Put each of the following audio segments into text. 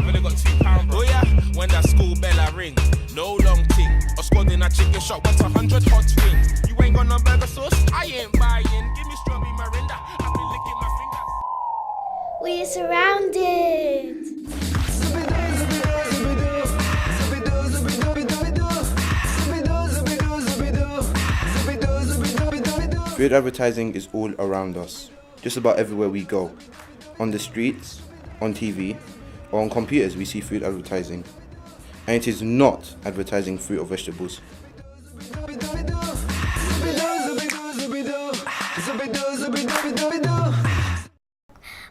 Really got £2, oh yeah, when that school bell I ring, no long ting. A squad in a chicken shop, what's 100 hot wings? You ain't got no burger sauce, I ain't buying. Give me strawberry Mirinda, I've been licking my fingers. We are surrounded. Food advertising is all around us, just about everywhere we go. On the streets, on TV, or on computers we see food advertising. And it is not advertising fruit or vegetables.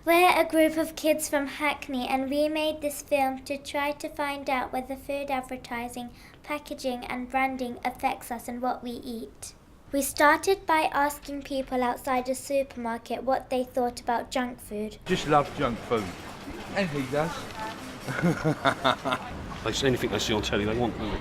We're a group of kids from Hackney and we made this film to try to find out whether food advertising, packaging and branding affects us and what we eat. We started by asking people outside a supermarket what they thought about junk food. Just love junk food. And he does. They say anything they see on telly they want, don't they?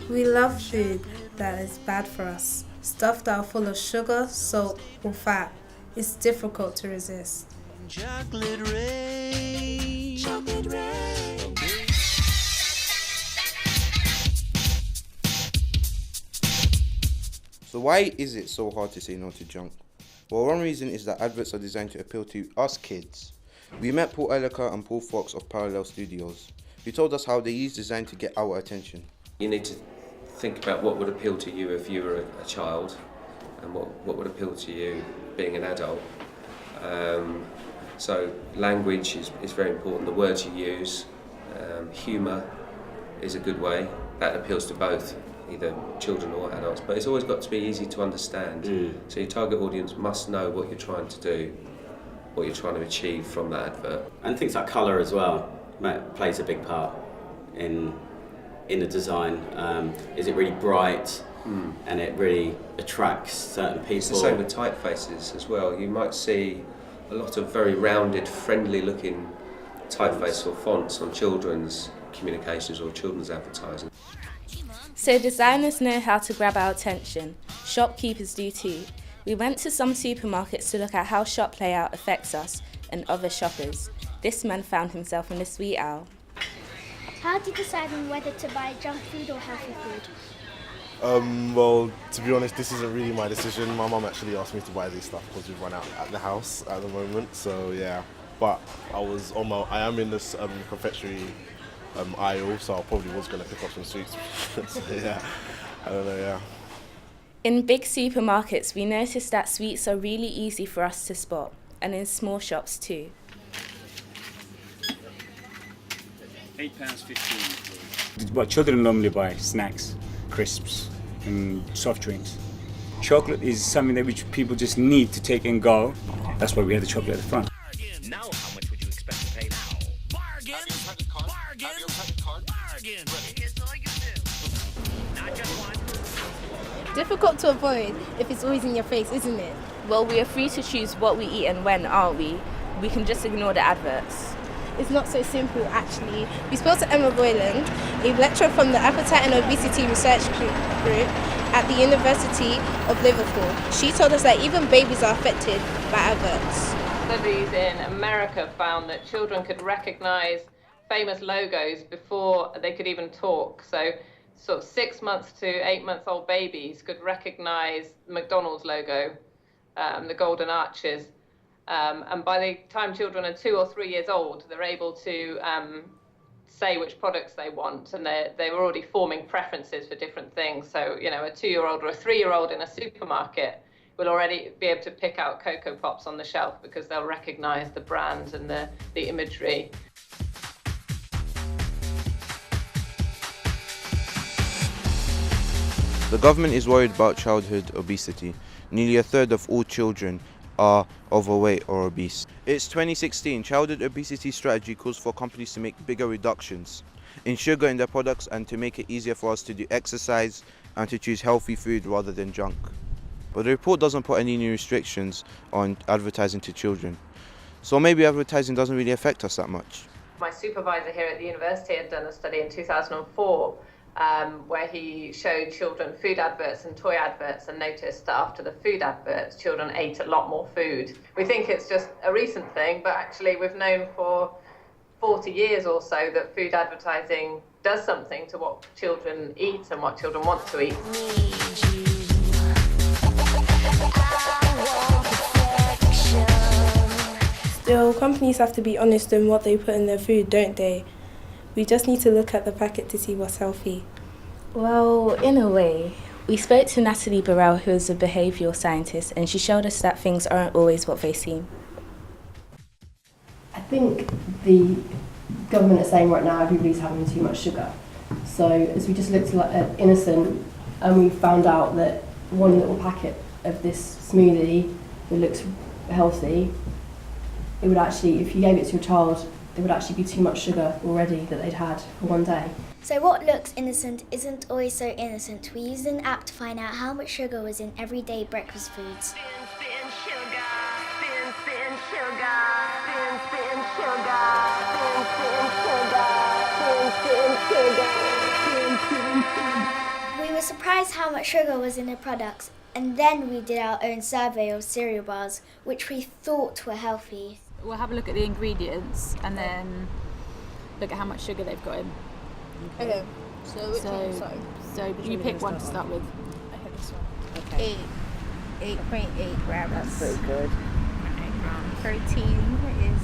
We love food that is bad for us. Stuff that are full of sugar, salt or fat. It's difficult to resist. Chocolate rain, chocolate rain. So why is it so hard to say no to junk? Well, one reason is that adverts are designed to appeal to us kids. We met Paul Elliker and Paul Fox of Parallel Studios, who told us how they use design to get our attention. You need to think about what would appeal to you if you were a child and what would appeal to you being an adult. So language is very important, the words you use, humour is a good way, that appeals to both, either children or adults, but it's always got to be easy to understand. So your target audience must know what you're trying to do, what you're trying to achieve from that advert. And things like colour as well plays a big part in the design. Is it really bright and it really attracts certain people? It's the same with typefaces as well. You might see a lot of very rounded, friendly looking typeface or fonts on children's communications or children's advertising. So designers know how to grab our attention. Shopkeepers do too. We went to some supermarkets to look at how shop layout affects us and other shoppers. This man found himself in the sweet aisle. How do you decide on whether to buy junk food or healthy food? Well, to be honest, this isn't really my decision. My mum actually asked me to buy this stuff because we've run out at the house at the moment, so yeah. But I am in this confectionery aisle, so I probably was going to pick up some sweets. So yeah, I don't know, yeah. In big supermarkets, we noticed that sweets are really easy for us to spot, and in small shops too. £8.15. But children normally buy snacks, crisps and soft drinks. Chocolate is something that which people just need to take and go. That's why we have the chocolate at the front. Now how much would you expect to pay now? Bargain! Have you had a card? Bargain! Have you had a card? Bargain! Here's all you do. Not just one. Difficult to avoid if it's always in your face, isn't it? Well, we are free to choose what we eat and when, aren't we? We can just ignore the adverts. It's not so simple, actually. We spoke to Emma Boyland, a lecturer from the Appetite and Obesity Research Group at the University of Liverpool. She told us that even babies are affected by adverts. Studies in America found that children could recognise famous logos before they could even talk. So sort of 6 months to 8 months old babies could recognise the McDonald's logo, the Golden Arches. And by the time children are 2 or 3 years old, they're able to say which products they want, and they were already forming preferences for different things. So, you know, a 2-year-old or a 3-year-old in a supermarket will already be able to pick out Cocoa Pops on the shelf because they'll recognise the brand and the imagery. The government is worried about childhood obesity. Nearly a third of all children are overweight or obese. Its 2016 childhood obesity strategy calls for companies to make bigger reductions in sugar in their products and to make it easier for us to do exercise and to choose healthy food rather than junk. But the report doesn't put any new restrictions on advertising to children. So maybe advertising doesn't really affect us that much. My supervisor here at the university had done a study in 2004 where he showed children food adverts and toy adverts and noticed that after the food adverts, children ate a lot more food. We think it's just a recent thing, but actually we've known for 40 years or so that food advertising does something to what children eat and what children want to eat. Still, companies have to be honest in what they put in their food, don't they? We just need to look at the packet to see what's healthy. Well, in a way. We spoke to Natalie Burrell, who is a behavioural scientist, and she showed us that things aren't always what they seem. I think the government is saying right now everybody's having too much sugar. So as we just looked at Innocent, and we found out that one little packet of this smoothie that looks healthy, it would actually, if you gave it to your child, there would actually be too much sugar already that they'd had for one day. So what looks innocent isn't always so innocent. We used an app to find out how much sugar was in everyday breakfast foods. We were surprised how much sugar was in the products, and then we did our own survey of cereal bars, which we thought were healthy. We'll have a look at the ingredients and then look at how much sugar they've got in. Okay, so which one? So you pick one to start with. Okay, this one. Okay. 8.8 grams. That's pretty good. Protein is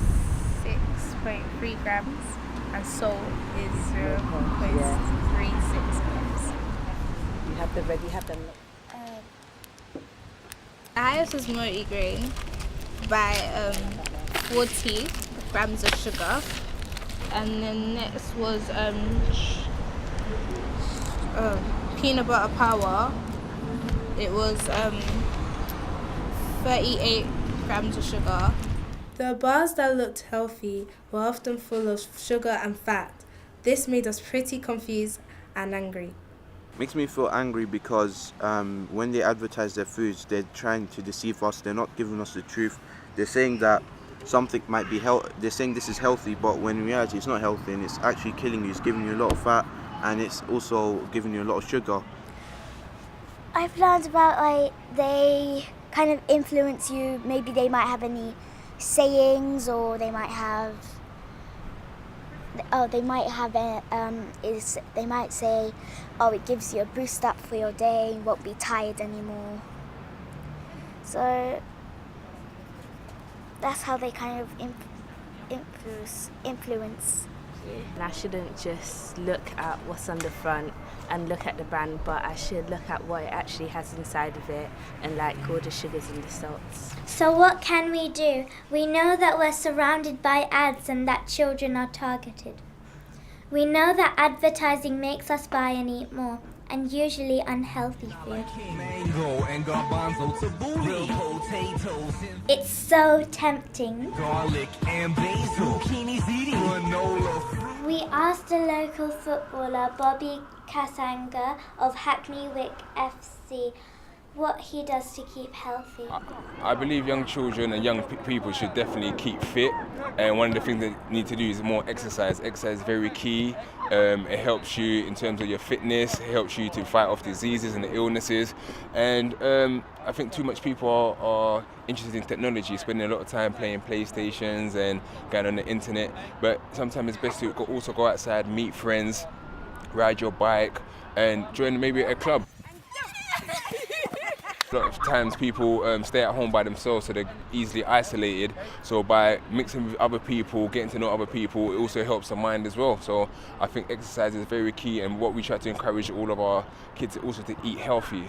6.3 grams, and salt is 0.36 grams. You have them ready, have them. Ours was multigrain by 40 grams of sugar, and then next was peanut butter power. It was 38 grams of sugar. The bars that looked healthy were often full of sugar and fat. This made us pretty confused and angry. Makes me feel angry because when they advertise their foods, they're trying to deceive us. They're not giving us the truth. They're saying that something might be healthy. They're saying this is healthy, but when in reality it's not healthy, and it's actually killing you. It's giving you a lot of fat, and it's also giving you a lot of sugar. I've learned about they kind of influence you. Maybe they might have any sayings, or they might have. They might say, it gives you a boost up for your day. You won't be tired anymore. So that's how they kind of influence you. And I shouldn't just look at what's on the front and look at the brand, but I should look at what it actually has inside of it, and all the sugars and the salts. So what can we do? We know that we're surrounded by ads and that children are targeted. We know that advertising makes us buy and eat more, and usually unhealthy food. It's so tempting. We asked a local footballer, Bobby Kasanga of Hackney Wick FC, what he does to keep healthy. I believe young children and young people should definitely keep fit, and one of the things they need to do is more exercise. Exercise is very key. It helps you in terms of your fitness, it helps you to fight off diseases and illnesses, and I think too much people are interested in technology, spending a lot of time playing PlayStations and going on the internet, but sometimes it's best to also go outside, meet friends, ride your bike and join maybe a club. A lot of times people stay at home by themselves, so they're easily isolated. So by mixing with other people, getting to know other people, it also helps the mind as well. So I think exercise is very key, and what we try to encourage all of our kids also to eat healthy.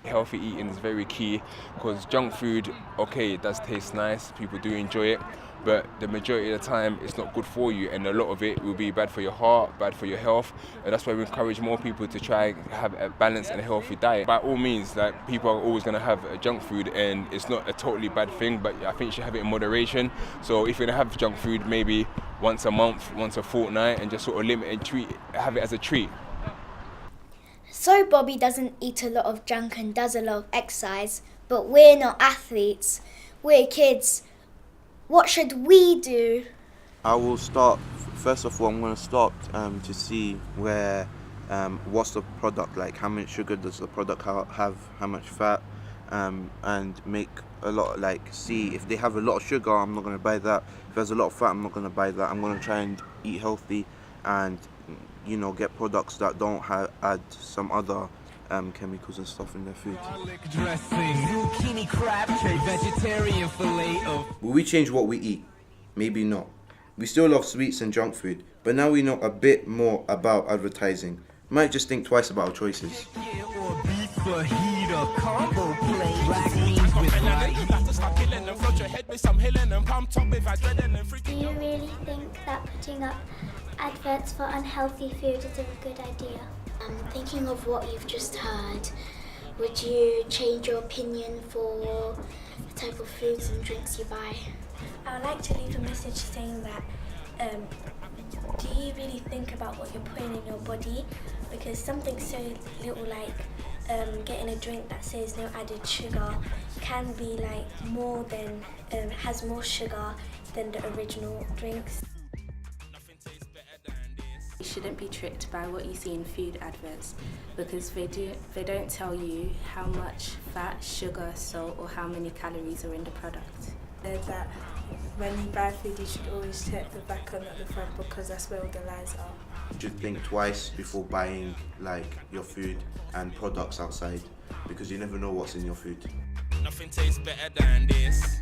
Healthy eating is very key, because junk food, it does taste nice, people do enjoy it, but the majority of the time it's not good for you, and a lot of it will be bad for your heart, bad for your health, and that's why we encourage more people to try and have a balanced and healthy diet. By all means, people are always going to have junk food, and it's not a totally bad thing, but I think you should have it in moderation. So if you're going to have junk food, maybe once a month, once a fortnight, and just sort of limit and have it as a treat. So Bobby doesn't eat a lot of junk and does a lot of exercise, but we're not athletes, we're kids. What should we do? I will start. First of all, I'm going to start to see where what's the product like, how much sugar does the product have, how much fat, and make a lot, like, see if they have a lot of sugar, I'm not going to buy that. If there's a lot of fat, I'm not going to buy that. I'm going to try and eat healthy and, you know, get products that don't add some other chemicals and stuff in their food. Will we change what we eat? Maybe not. We still love sweets and junk food, but now we know a bit more about advertising. Might just think twice about our choices. Do you really think that putting up adverts for unhealthy food is a good idea? Thinking of what you've just heard, would you change your opinion for the type of foods and drinks you buy? I would like to leave a message saying that do you really think about what you're putting in your body? Because something so little like getting a drink that says no added sugar can be like more than, has more sugar than the original drinks. You shouldn't be tricked by what you see in food adverts because they don't tell you how much fat, sugar, salt or how many calories are in the product. That when you buy food you should always check the back and not the front because that's where all the lies are. You should think twice before buying like your food and products outside because you never know what's in your food. Nothing tastes better than this.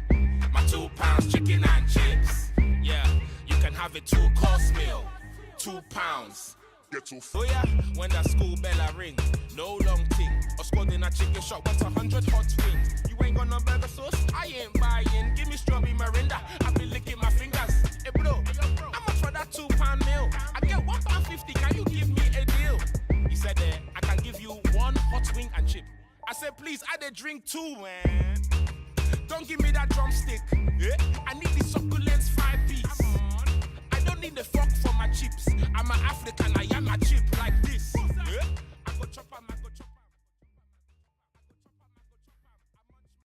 My £2 chicken and chips. Yeah, you can have it 2-course meal. £2. Get off. Oh yeah, when that school bell a ring, no long thing. Or squad in a chicken shop, wants 100 hot wings. You ain't got no burger sauce, I ain't buying. Give me strawberry Mirinda, I be licking my fingers. Hey bro, how much for that £2 meal? I get £1.50, can you give me a deal? He said I can give you 1 hot wing and chip. I said please add a drink too, man. Don't give me that drumstick, yeah? I need the succulents 5-piece. I don't need the fork for my chips. I'm an African, I am a chip.